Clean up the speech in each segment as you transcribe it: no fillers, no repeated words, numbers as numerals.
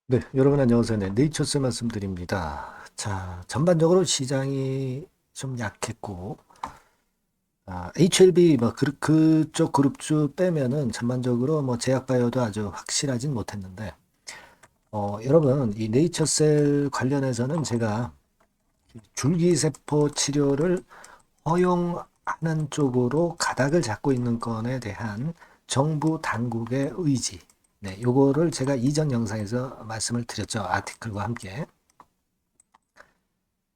네, 여러분 안녕하세요. 네, 네이처스 말씀드립니다. 자, 전반적으로 시장이 좀 약했고, HLB 그쪽 그룹주 빼면은 전반적으로 뭐 제약바이오도 아주 확실하진 못했는데, 여러분 이 네이처셀 관련해서는 제가 줄기세포 치료를 허용하는 쪽으로 가닥을 잡고 있는 건에 대한 정부 당국의 의지, 네, 요거를 제가 이전 영상에서 말씀을 드렸죠. 아티클과 함께.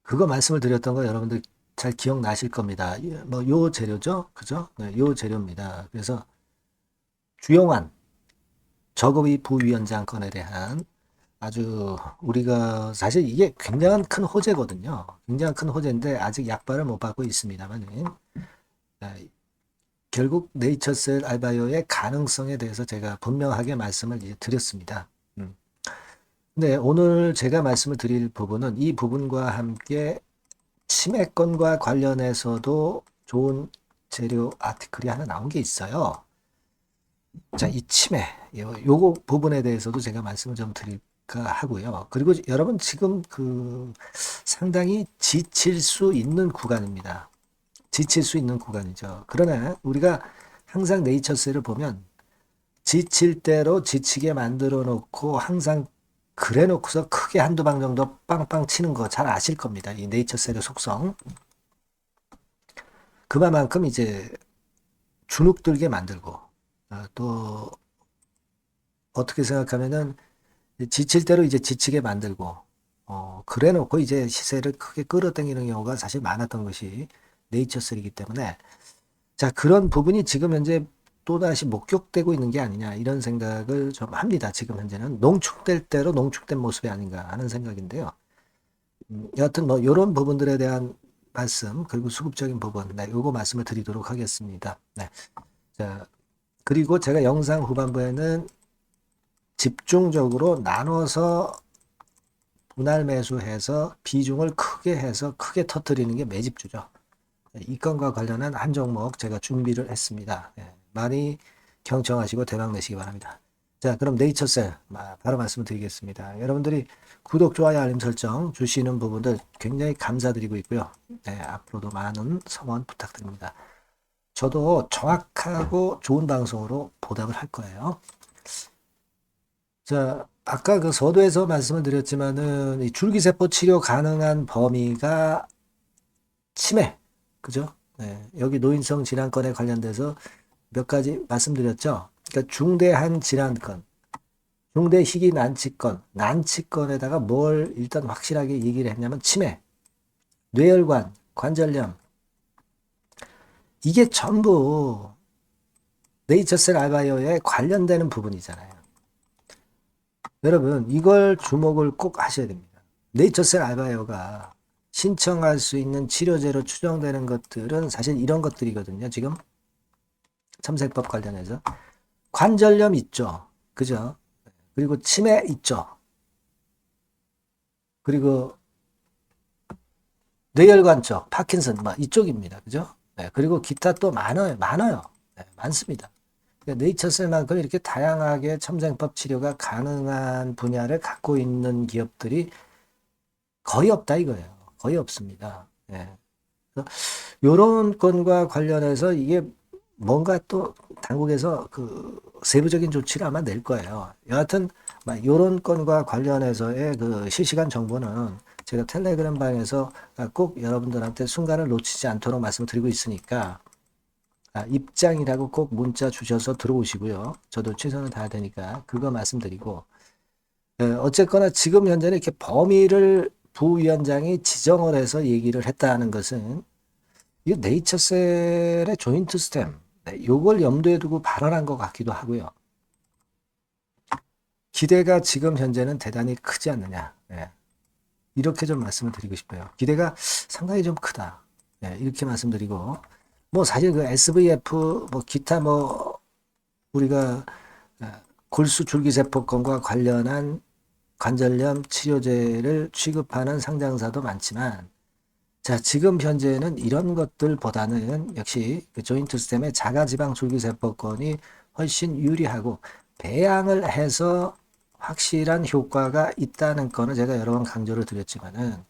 그거 말씀을 드렸던 거 여러분들 잘 기억나실 겁니다. 뭐, 요 재료죠? 그죠? 네, 요 재료입니다. 그래서 주영환 저거위 부위원장 건에 대한 아주 우리가 사실 이게 굉장한 큰 호재거든요. 굉장히 큰 호재인데 아직 약발을 못 받고 있습니다만 결국 네이처셀 알바이오의 가능성에 대해서 제가 분명하게 말씀을 이제 드렸습니다. 근데 오늘 제가 말씀을 드릴 부분은 이 부분과 함께 치매건과 관련해서도 좋은 재료 아티클이 하나 나온 게 있어요. 자, 이 치매, 요거 부분에 대해서도 제가 말씀을 좀 드릴까 하고요. 그리고 여러분 지금 상당히 지칠 수 있는 구간입니다. 지칠 수 있는 구간이죠. 그러나 우리가 항상 네이처스를 보면 지칠 대로 지치게 만들어 놓고 항상 그래 놓고서 크게 한두 방 정도 빵빵 치는 거 잘 아실 겁니다. 이 네이처셀의 속성. 그만큼 이제 주눅들게 만들고 또 어떻게 생각하면은 지칠 대로 이제 지치게 만들고 그래 놓고 이제 시세를 크게 끌어당기는 경우가 사실 많았던 것이 네이처셀이기 때문에 자 그런 부분이 지금 현재 또다시 목격되고 있는 게 아니냐 이런 생각을 좀 합니다. 지금 현재는 농축될 대로 농축된 모습이 아닌가 하는 생각인데요. 여하튼 뭐 이런 부분들에 대한 말씀 그리고 수급적인 부분 네, 요거 말씀을 드리도록 하겠습니다. 네. 자, 그리고 제가 영상 후반부에는 집중적으로 나눠서 분할 매수해서 비중을 크게 해서 크게 터뜨리는 게 매집주죠. 이 건과 관련한 한 종목 제가 준비를 했습니다. 예, 많이 경청하시고 대박 내시기 바랍니다. 자, 그럼 네이처셀 바로 말씀을 드리겠습니다. 여러분들이 구독, 좋아요, 알림 설정 주시는 부분들 굉장히 감사드리고 있고요. 네, 앞으로도 많은 성원 부탁드립니다. 저도 정확하고 좋은 방송으로 보답을 할 거예요. 자, 아까 그 서두에서 말씀을 드렸지만은 이 줄기세포 치료 가능한 범위가 치매, 그죠? 네, 여기 노인성 질환건에 관련돼서 몇 가지 말씀드렸죠. 그러니까 중대한 질환건, 중대 희귀 난치건, 난치건에다가 뭘 일단 확실하게 얘기를 했냐면 치매, 뇌혈관, 관절염, 이게 전부 네이처셀 알바이오에 관련되는 부분이잖아요. 여러분, 이걸 주목을 꼭 하셔야 됩니다. 네이처셀 알바이오가 신청할 수 있는 치료제로 추정되는 것들은 사실 이런 것들이거든요. 지금 첨세법 관련해서. 관절염 있죠. 그죠? 그리고 치매 있죠. 그리고 뇌혈관 쪽, 파킨슨, 뭐 이쪽입니다. 그죠? 네, 그리고 기타 또 많아요. 많아요. 네, 많습니다. 그러니까 네이처셀만큼 이렇게 다양하게 첨생법 치료가 가능한 분야를 갖고 있는 기업들이 거의 없다 이거예요. 거의 없습니다. 예. 이런 건과 관련해서 이게 뭔가 또 당국에서 그 세부적인 조치를 아마 낼 거예요. 여하튼 이런 건과 관련해서의 그 실시간 정보는 제가 텔레그램 방에서 꼭 여러분들한테 순간을 놓치지 않도록 말씀을 드리고 있으니까 입장이라고 꼭 문자 주셔서 들어오시고요. 저도 최선을 다해야 되니까 그거 말씀드리고 어쨌거나 지금 현재는 이렇게 범위를 부위원장이 지정을 해서 얘기를 했다는 것은 이 네이처셀의 조인트 스템, 네, 요걸 염두에 두고 발언한 것 같기도 하고요. 기대가 지금 현재는 대단히 크지 않느냐. 네, 이렇게 좀 말씀을 드리고 싶어요. 기대가 상당히 좀 크다. 네, 이렇게 말씀드리고, 뭐 사실 그 SVF, 뭐 기타 뭐 우리가 골수 줄기세포건과 관련한 관절염 치료제를 취급하는 상장사도 많지만, 자, 지금 현재는 이런 것들보다는 역시 그 조인트 스템의 자가지방 줄기세포권이 훨씬 유리하고 배양을 해서 확실한 효과가 있다는 거는 제가 여러 번 강조를 드렸지만은,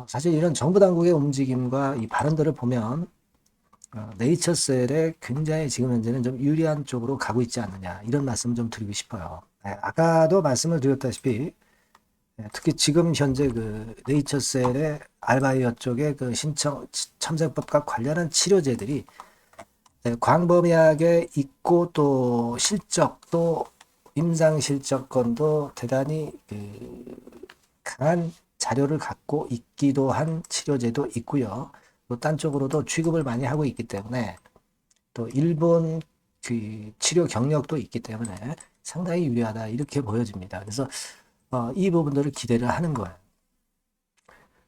사실 이런 정부 당국의 움직임과 이 발언들을 보면, 네이처셀에 굉장히 지금 현재는 좀 유리한 쪽으로 가고 있지 않느냐, 이런 말씀을 좀 드리고 싶어요. 아까도 말씀을 드렸다시피, 특히 지금 현재 그 네이처셀의 알바이어 쪽의 그 첨생법과 관련한 치료제들이 광범위하게 있고 또 실적도 임상 실적권도 대단히 강한 자료를 갖고 있기도 한 치료제도 있고요. 또 딴 쪽으로도 취급을 많이 하고 있기 때문에 또 일본 그 치료 경력도 있기 때문에 상당히 유리하다 이렇게 보여집니다. 그래서 이 부분들을 기대를 하는 거예요.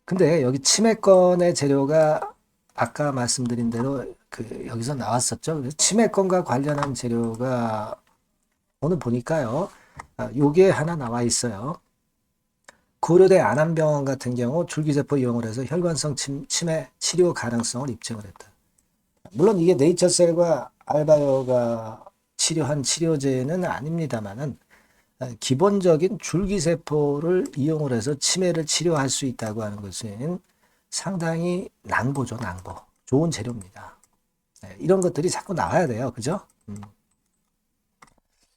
근데 여기 치매권의 재료가 아까 말씀드린 대로 여기서 나왔었죠. 그래서 치매권과 관련한 재료가 오늘 보니까요. 요게 하나 나와 있어요. 고려대 안암병원 같은 경우 줄기세포 이용을 해서 혈관성 치매 치료 가능성을 입증을 했다. 물론 이게 네이처셀과 알바이오가 치료한 치료제는 아닙니다만은 기본적인 줄기세포를 이용을 해서 치매를 치료할 수 있다고 하는 것은 상당히 낭보죠, 낭보. 좋은 재료입니다. 이런 것들이 자꾸 나와야 돼요. 그죠?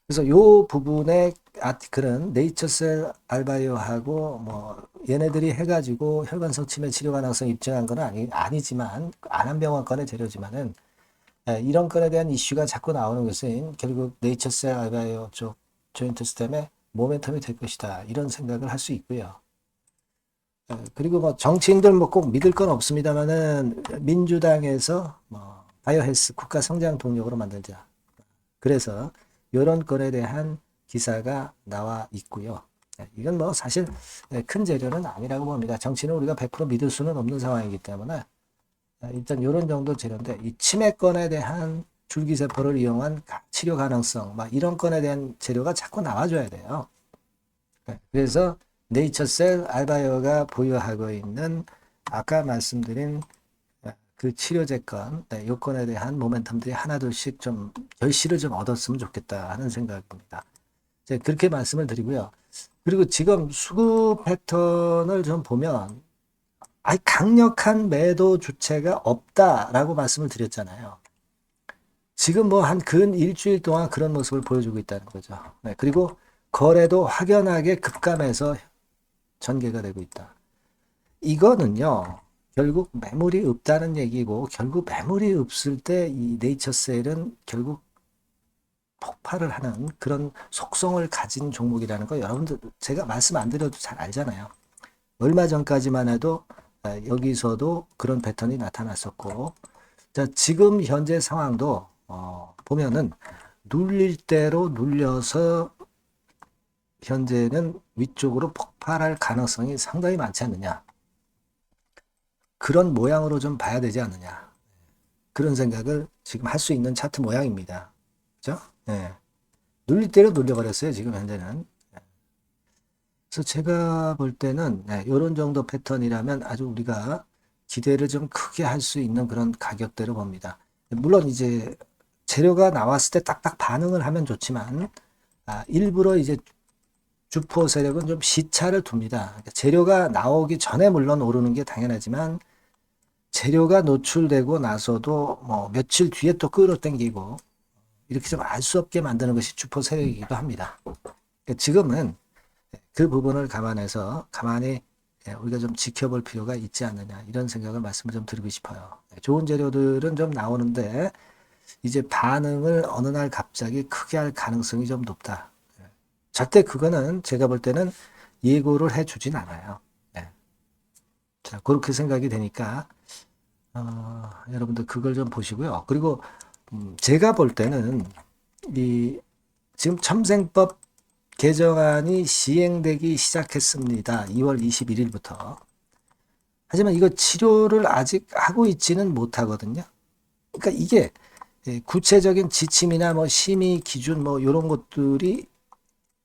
그래서 요 부분의 아티클은 네이처셀 알바이오하고 뭐 얘네들이 해가지고 혈관성 치매 치료 가능성 입증한 건 아니지만 안암병원 건의 재료지만은 이런 건에 대한 이슈가 자꾸 나오는 것은 결국 네이처셀 알바이오 쪽 조인트 스템의 모멘텀이 될 것이다. 이런 생각을 할 수 있고요. 그리고 뭐 정치인들 뭐 꼭 믿을 건 없습니다만은 민주당에서 뭐 바이오헬스 국가 성장 동력으로 만들자. 그래서 이런 건에 대한 기사가 나와 있고요. 이건 뭐 사실 큰 재료는 아니라고 봅니다. 정치는 우리가 100% 믿을 수는 없는 상황이기 때문에 일단 이런 정도 재료인데 이 치매권에 대한 줄기세포를 이용한 치료 가능성 막 이런 건에 대한 재료가 자꾸 나와줘야 돼요. 그래서 네이처셀 알바이오가 보유하고 있는 아까 말씀드린 그 치료제건 요건에 대한 모멘텀들이 하나둘씩 좀 결실을 좀 얻었으면 좋겠다 하는 생각입니다. 그렇게 말씀을 드리고요. 그리고 지금 수급 패턴을 좀 보면 강력한 매도 주체가 없다라고 말씀을 드렸잖아요. 지금 뭐 한 근 일주일 동안 그런 모습을 보여주고 있다는 거죠. 그리고 거래도 확연하게 급감해서 전개가 되고 있다. 이거는요, 결국 매물이 없다는 얘기고, 결국 매물이 없을 때 이 네이처셀은 결국 폭발을 하는 그런 속성을 가진 종목이라는 거 여러분들 제가 말씀 안 드려도 잘 알잖아요. 얼마 전까지만 해도 여기서도 그런 패턴이 나타났었고, 자, 지금 현재 상황도 보면은 눌릴 대로 눌려서 현재는 위쪽으로 폭발할 가능성이 상당히 많지 않느냐. 그런 모양으로 좀 봐야 되지 않느냐. 그런 생각을 지금 할 수 있는 차트 모양입니다. 그죠? 네. 눌릴 대로 눌려버렸어요. 지금 현재는. 그래서 제가 볼 때는 이런 정도 패턴이라면 아주 우리가 기대를 좀 크게 할 수 있는 그런 가격대로 봅니다. 물론 이제 재료가 나왔을 때 딱딱 반응을 하면 좋지만 일부러 이제 주포 세력은 좀 시차를 둡니다. 그러니까 재료가 나오기 전에 물론 오르는 게 당연하지만 재료가 노출되고 나서도 뭐 며칠 뒤에 또 끌어당기고 이렇게 좀 알 수 없게 만드는 것이 주포 세력이기도 합니다. 그러니까 지금은 그 부분을 감안해서 가만히 우리가 좀 지켜볼 필요가 있지 않느냐 이런 생각을 말씀을 좀 드리고 싶어요. 좋은 재료들은 좀 나오는데 이제 반응을 어느 날 갑자기 크게 할 가능성이 좀 높다. 절대 그거는 제가 볼 때는 예고를 해주진 않아요. 자, 그렇게 생각이 되니까 여러분들 그걸 좀 보시고요. 그리고 제가 볼 때는 이 지금 첨생법 개정안이 시행되기 시작했습니다. 2월 21일부터. 하지만 이거 치료를 아직 하고 있지는 못하거든요. 그러니까 이게 구체적인 지침이나 뭐 심의 기준 뭐 이런 것들이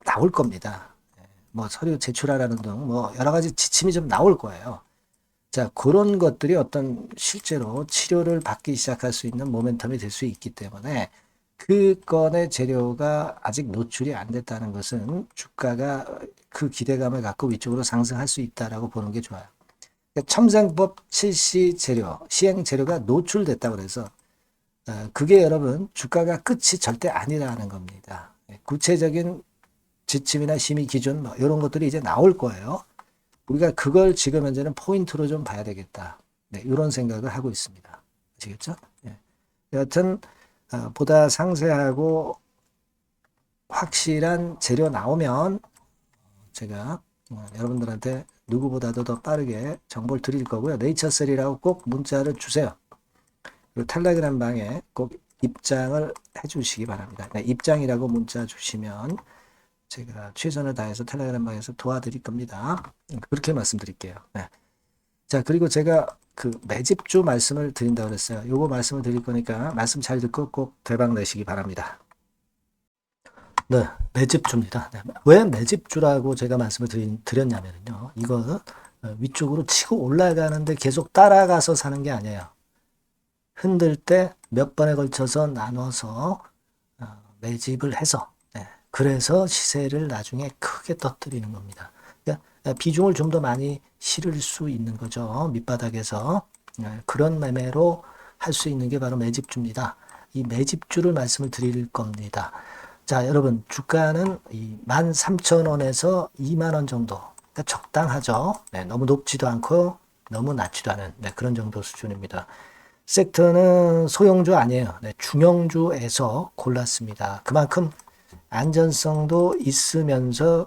나올 겁니다. 뭐 서류 제출하라는 등 뭐 여러 가지 지침이 좀 나올 거예요. 자, 그런 것들이 어떤 실제로 치료를 받기 시작할 수 있는 모멘텀이 될 수 있기 때문에 그 건의 재료가 아직 노출이 안 됐다는 것은 주가가 그 기대감을 갖고 위쪽으로 상승할 수 있다라고 보는 게 좋아요. 그러니까 첨상법 실시 재료, 시행 재료가 노출됐다고 해서 그게 여러분 주가가 끝이 절대 아니라는 겁니다. 구체적인 지침이나 심의 기준 뭐 이런 것들이 이제 나올 거예요. 우리가 그걸 지금 현재는 포인트로 좀 봐야 되겠다. 네, 이런 생각을 하고 있습니다. 아시겠죠? 네. 여하튼 보다 상세하고 확실한 재료 나오면 제가 여러분들한테 누구보다도 더 빠르게 정보를 드릴 거고요. 네이처셀이라고 꼭 문자를 주세요. 그리고 텔레그램 방에 꼭 입장을 해주시기 바랍니다. 네, 입장이라고 문자 주시면 제가 최선을 다해서 텔레그램 방에서 도와드릴 겁니다. 그렇게 말씀드릴게요. 네. 자, 그리고 제가 그 매집주 말씀을 드린다고 그랬어요. 요거 말씀을 드릴 거니까 말씀 잘 듣고 꼭 대박 내시기 바랍니다. 네, 매집주입니다. 네, 왜 매집주라고 제가 말씀을 드렸냐면요. 이거 위쪽으로 치고 올라가는데 계속 따라가서 사는 게 아니에요. 흔들 때 몇 번에 걸쳐서 나눠서 매집을 해서 그래서 시세를 나중에 크게 터뜨리는 겁니다. 그러니까 비중을 좀 더 많이 실을 수 있는 거죠. 밑바닥에서 그런 매매로 할 수 있는 게 바로 매집주입니다. 이 매집주를 말씀을 드릴 겁니다. 자, 여러분 주가는 13,000원에서 2만원 정도, 그러니까 적당하죠. 네, 너무 높지도 않고 너무 낮지도 않은 그런 정도 수준입니다. 섹터는 소형주 아니에요. 네, 중형주에서 골랐습니다. 그만큼 안전성도 있으면서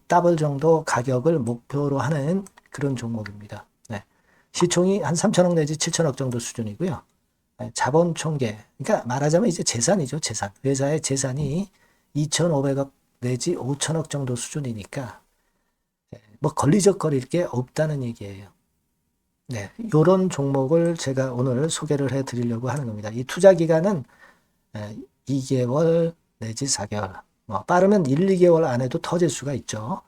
더블 정도 가격을 목표로 하는 그런 종목입니다. 네. 시총이 한 3천억 내지 7천억 정도 수준이고요. 네, 자본 총계, 그러니까 말하자면 이제 재산이죠. 재산. 회사의 재산이 2,500억 내지 5천억 정도 수준이니까 뭐 걸리적거릴 게 없다는 얘기예요. 네, 이런 종목을 제가 오늘 소개를 해드리려고 하는 겁니다. 이 투자 기간은 2개월 내지 4개월, 뭐 빠르면 1, 2개월 안에도 터질 수가 있죠.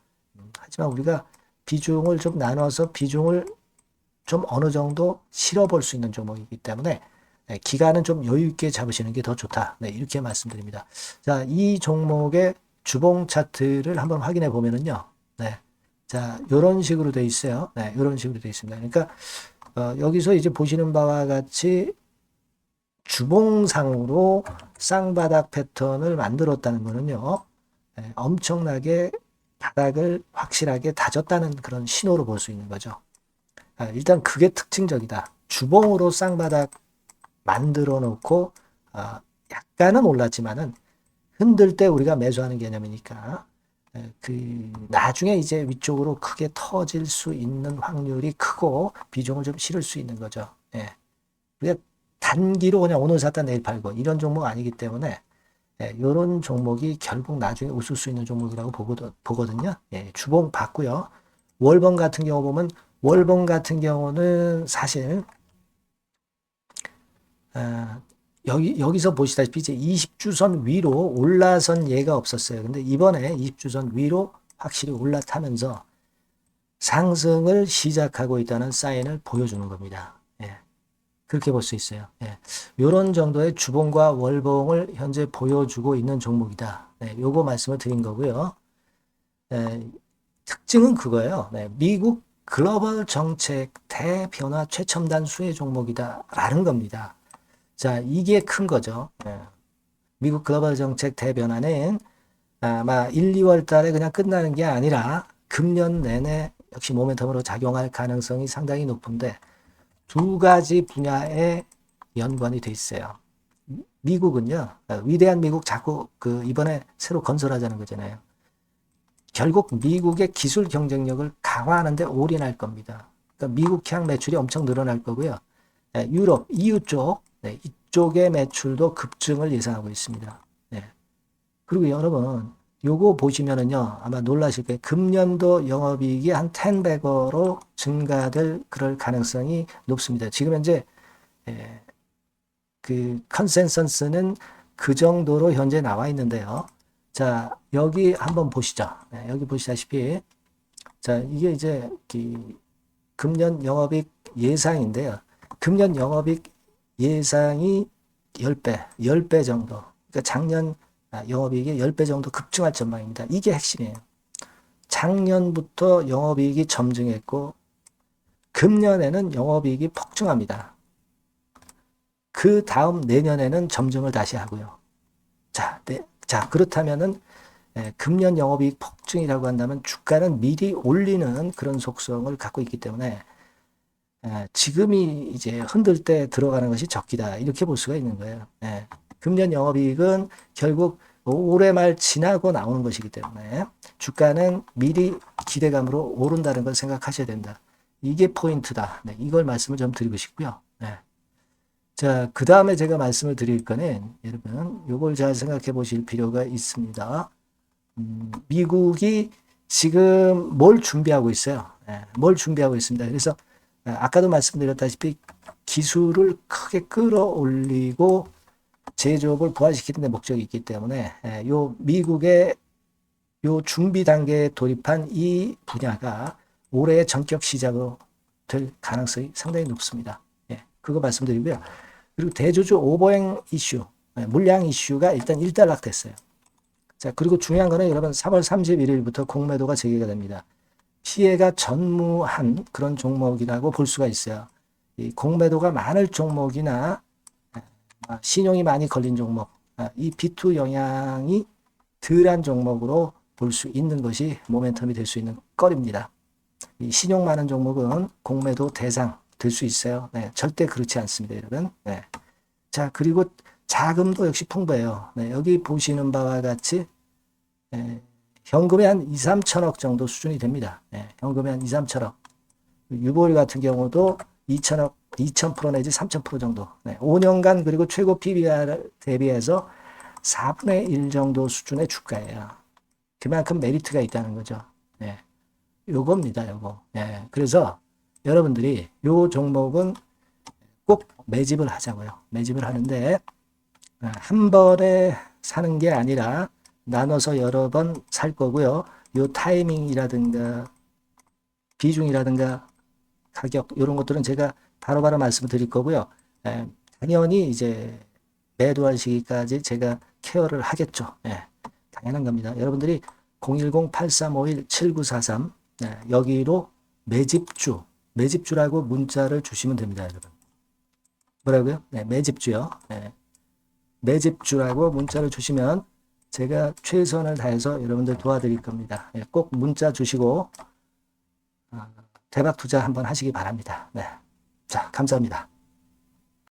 하지만 우리가 비중을 좀 나눠서 비중을 좀 어느 정도 실어볼 수 있는 종목이기 때문에 기간은 좀 여유 있게 잡으시는 게 더 좋다. 네, 이렇게 말씀드립니다. 자, 이 종목의 주봉 차트를 한번 확인해 보면은요. 네. 자, 요런 식으로 돼 있어요. 네, 요런 식으로 돼 있습니다. 그러니까 여기서 이제 보시는 바와 같이 주봉상으로 쌍바닥 패턴을 만들었다는 거는요. 엄청나게 바닥을 확실하게 다졌다는 그런 신호로 볼 수 있는 거죠. 일단 그게 특징적이다. 주봉으로 쌍바닥 만들어 놓고 약간은 올랐지만은 흔들 때 우리가 매수하는 개념이니까 그 나중에 이제 위쪽으로 크게 터질 수 있는 확률이 크고 비중을 좀 실을 수 있는 거죠. 예. 우리가 단기로 그냥 오늘 샀다 내일 팔고 이런 종목 아니기 때문에 이런 종목이 결국 나중에 웃을 수 있는 종목이라고 보거든요. 예, 주봉 봤고요. 월봉 같은 경우 보면 월봉 같은 경우는 사실 여기서 보시다시피 이제 20주선 위로 올라선 예가 없었어요. 근데 이번에 20주선 위로 확실히 올라타면서 상승을 시작하고 있다는 사인을 보여주는 겁니다. 예. 그렇게 볼 수 있어요. 예. 이런 정도의 주봉과 월봉을 현재 보여주고 있는 종목이다. 네, 요거 말씀을 드린 거고요. 특징은 그거예요. 네, 미국 글로벌 정책 대변화 최첨단 수혜 종목이다라는 겁니다. 자, 이게 큰 거죠. 미국 글로벌 정책 대변화는 아마 1, 2월 달에 그냥 끝나는 게 아니라 금년 내내 역시 모멘텀으로 작용할 가능성이 상당히 높은데 두 가지 분야에 연관이 돼 있어요. 미국은요, 위대한 미국 자꾸 이번에 새로 건설하자는 거잖아요. 결국 미국의 기술 경쟁력을 강화하는 데 올인할 겁니다. 그러니까 미국향 매출이 엄청 늘어날 거고요. 유럽, EU 쪽, 이쪽의 매출도 급증을 예상하고 있습니다. 그리고 여러분, 요거 보시면은요, 아마 놀라실 거예요. 금년도 영업이익이 한 10배로 증가될 그럴 가능성이 높습니다. 지금 현재, 그 컨센서스는 그 정도로 현재 나와 있는데요. 자, 여기 한번 보시죠. 여기 보시다시피, 자, 이게 이제 금년 영업이익 예상인데요. 금년 영업이익 예상이 10배 정도. 그러니까 작년 영업이익이 10배 정도 급증할 전망입니다. 이게 핵심이에요. 작년부터 영업이익이 점증했고 금년에는 영업이익이 폭증합니다. 그 다음 내년에는 점증을 다시 하고요. 자, 그렇다면은 금년 영업이익 폭증이라고 한다면 주가는 미리 올리는 그런 속성을 갖고 있기 때문에 지금이 이제 흔들 때 들어가는 것이 적기다. 이렇게 볼 수가 있는 거예요. 금년 영업이익은 결국 올해 말 지나고 나오는 것이기 때문에 주가는 미리 기대감으로 오른다는 걸 생각하셔야 된다. 이게 포인트다. 이걸 말씀을 좀 드리고 싶고요. 자, 그 다음에 제가 말씀을 드릴 거는 여러분 요걸 잘 생각해 보실 필요가 있습니다. 미국이 지금 뭘 준비하고 있어요. 뭘 준비하고 있습니다. 그래서 아까도 말씀드렸다시피 기술을 크게 끌어올리고 제조업을 부활시키는 데 목적이 있기 때문에 요 미국의 요 준비 단계에 돌입한 이 분야가 올해 전격 시작으로 될 가능성이 상당히 높습니다. 그거 말씀드리고요. 그리고 대주주 오버행 이슈, 물량 이슈가 일단 일단락됐어요. 자, 그리고 중요한 거는 여러분 3월 31일부터 공매도가 재개가 됩니다. 피해가 전무한 그런 종목이라고 볼 수가 있어요. 이 공매도가 많을 종목이나 신용이 많이 걸린 종목, 이 B2 영향이 덜한 종목으로 볼 수 있는 것이 모멘텀이 될 수 있는 거리입니다. 이 신용 많은 종목은 공매도 대상 될 수 있어요. 절대 그렇지 않습니다, 여러분. 자, 그리고 자금도 역시 풍부해요. 여기 보시는 바와 같이 현금이 한 2, 3천억 정도 수준이 됩니다. 현금이 한 2, 3천억. 유보율 같은 경우도 2천억, 2,000% 내지 3,000% 정도. 5년간 그리고 최고 PBR 대비해서 4분의 1 정도 수준의 주가예요. 그만큼 메리트가 있다는 거죠. 요겁니다, 요거. 그래서 여러분들이 요 종목은 꼭 매집을 하자고요. 매집을 하는데 한 번에 사는 게 아니라 나눠서 여러 번 살 거고요. 요 타이밍이라든가 비중이라든가 가격 이런 것들은 제가 바로바로 말씀을 드릴 거고요. 당연히 이제 매도할 시기까지 제가 케어를 하겠죠. 당연한 겁니다. 여러분들이 010-8351-7943 여기로 매집주라고 문자를 주시면 됩니다, 여러분. 뭐라고요? 매집주요. 매집주라고 문자를 주시면 제가 최선을 다해서 여러분들 도와드릴 겁니다. 꼭 문자 주시고 대박 투자 한번 하시기 바랍니다. 자, 감사합니다.